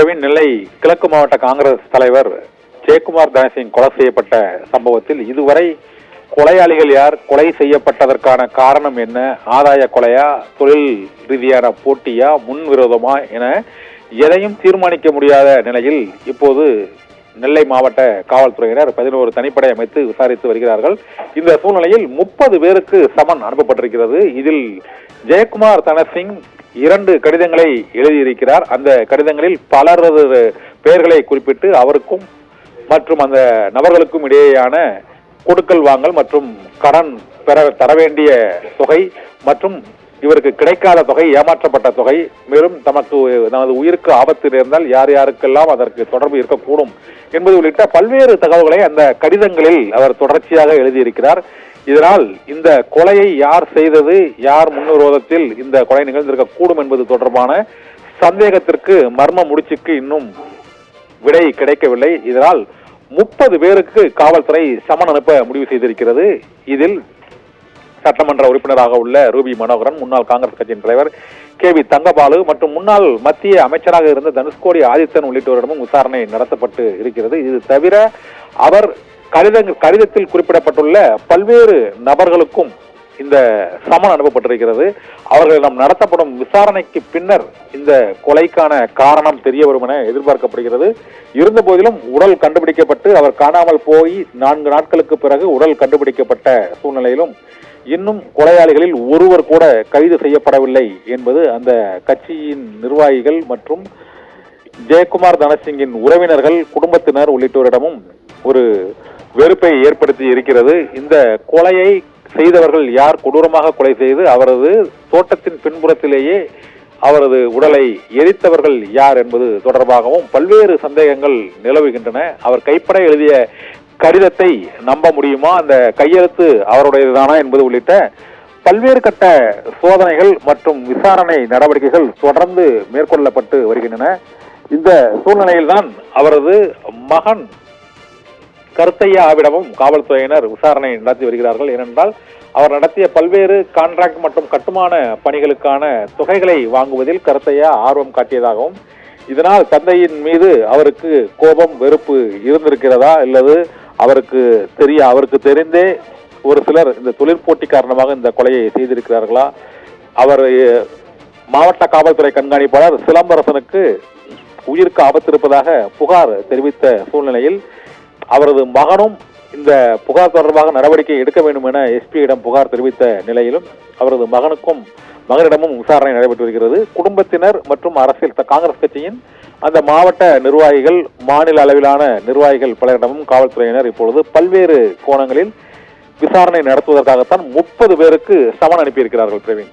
பிரவீன், நெல்லை கிழக்கு மாவட்ட காங்கிரஸ் தலைவர் ஜெயக்குமார் தனசிங் கொலை செய்யப்பட்ட சம்பவத்தில் இதுவரை கொலையாளிகள் யார், கொலை செய்யப்பட்டதற்கான காரணம் என்ன, ஆதாய கொலையா, தொழில் ரீதியான போட்டியா, முன்விரோதமா என எதையும் தீர்மானிக்க முடியாத நிலையில் இப்போது நெல்லை மாவட்ட காவல்துறையினர் 11 தனிப்படை அமைத்து விசாரித்து வருகிறார்கள். இந்த சூழ்நிலையில் 30 பேருக்கு சமன் அனுப்பப்பட்டிருக்கிறது. இதில் ஜெயக்குமார் தனசிங் 2 கடிதங்களை எழுதியிருக்கிறார். அந்த கடிதங்களில் பலரது பெயர்களை குறிப்பிட்டு அவருக்கும் மற்றும் அந்த நபர்களுக்கும் இடையேயான கொடுக்கல் வாங்கல் மற்றும் கடன் தர வேண்டிய தொகை மற்றும் இவருக்கு கிடைக்காத தொகை, ஏமாற்றப்பட்ட தொகை, மேலும் நமது உயிருக்கு ஆபத்து நேர்ந்தால் யார் யாருக்கெல்லாம் அதற்கு தொடர்பு இருக்கக்கூடும் என்பது உள்ளிட்ட பல்வேறு தகவல்களை அந்த கடிதங்களில் அவர் தொடர்ச்சியாக எழுதியிருக்கிறார். இதனால் இந்த கொலையை யார் செய்தது, யார் முன்விரோதத்தில் இந்த கொலை நிகழ்ந்திருக்கக்கூடும் என்பது தொடர்பான சந்தேகத்திற்கு மர்ம முடிச்சுக்கு இன்னும் விடை கிடைக்கவில்லை. இதனால் 30 பேருக்கு காவல்துறை சமன் அனுப்ப முடிவு செய்திருக்கிறது. இதில் சட்டமன்ற உறுப்பினராக உள்ள ரூபி மனோகரன், முன்னாள் காங்கிரஸ் கட்சியின் தலைவர் KV தங்கபாலு மற்றும் முன்னாள் மத்திய அமைச்சராக இருந்த தனுஷ்கோடி ஆதித்தன் உள்ளிட்டோரிடமும் விசாரணை நடத்தப்பட்டு இருக்கிறது. இது தவிர அவர் கடிதத்தில் குறிப்பிடப்பட்டுள்ள பல்வேறு நபர்களுக்கும் இந்த சமன் அனுப்பப்பட்டிருக்கிறது. அவர்களிடம் நடத்தப்படும் விசாரணைக்கு பின்னர் இந்த கொலைக்கான காரணம் தெரிய வரும் என எதிர்பார்க்கப்படுகிறது. இருந்த போதிலும் உடல் கண்டுபிடிக்கப்பட்டு அவர் காணாமல் போய் 4 நாட்களுக்கு பிறகு உடல் கண்டுபிடிக்கப்பட்ட சூழ்நிலையிலும் இன்னும் கொலையாளிகளில் ஒருவர் கூட கைது செய்யப்படவில்லை என்பது அந்த கட்சியின் நிர்வாகிகள் மற்றும் ஜெயக்குமார் தனசிங்கின் உறவினர்கள், குடும்பத்தினர் உள்ளிட்டோரிடமும் ஒரு வெறுப்பை ஏற்படுத்தி இருக்கிறது. இந்த கொலையை செய்தவர்கள் யார், கொடூரமாக கொலை செய்து அவரது தோட்டத்தின் பின்புறத்திலேயே அவரது உடலை எரித்தவர்கள் யார் என்பது தொடர்பாகவும் பல்வேறு சந்தேகங்கள் நிலவுகின்றன. அவர் கைப்பட எழுதிய கடிதத்தை நம்ப முடியுமா, அந்த கையெழுத்து அவருடையதுதானா என்பது உள்ளிட்ட பல்வேறு கட்ட சோதனைகள் மற்றும் விசாரணை நடவடிக்கைகள் தொடர்ந்து மேற்கொள்ளப்பட்டு வருகின்றன. இந்த சூழ்நிலையில்தான் அவரது மகன் கருத்தையாவிடமும் காவல்துறையினர் விசாரணை நடத்தி வருகிறார்கள். ஏனென்றால் அவர் நடத்திய பல்வேறு கான்ட்ராக்ட் மற்றும் கட்டுமான பணிகளுக்கான தொகைகளை வாங்குவதில் கருத்தையா ஆர்வம் காட்டியதாகவும், இதனால் தந்தையின் மீது அவருக்கு கோபம், வெறுப்பு இருந்திருக்கிறதா அல்லது அவருக்கு தெரிந்தே ஒரு சிலர் இந்த தொழில் போட்டி காரணமாக இந்த கொலையை செய்திருக்கிறார்களா? அவர் மாவட்ட காவல்துறை கண்காணிப்பாளர் சிலம்பரசனுக்கு உயிருக்கு ஆபத்து இருப்பதாக புகார் தெரிவித்த சூழ்நிலையில் அவரது மகனும் இந்த புகார் தொடர்பாக நடவடிக்கை எடுக்க வேண்டும் என SP-யிடம் புகார் தெரிவித்த நிலையிலும் அவரது மகனிடமும் விசாரணை நடைபெற்று வருகிறது. குடும்பத்தினர் மற்றும் அரசியல் காங்கிரஸ் கட்சியின் அந்த மாவட்ட நிர்வாகிகள், மாநில அளவிலான நிர்வாகிகள் பலரிடமும் காவல்துறையினர் இப்பொழுது பல்வேறு கோணங்களில் விசாரணை நடத்துவதற்காகத்தான் 30 பேருக்கு சமன் அனுப்பியிருக்கிறார்கள். பிரவீன்.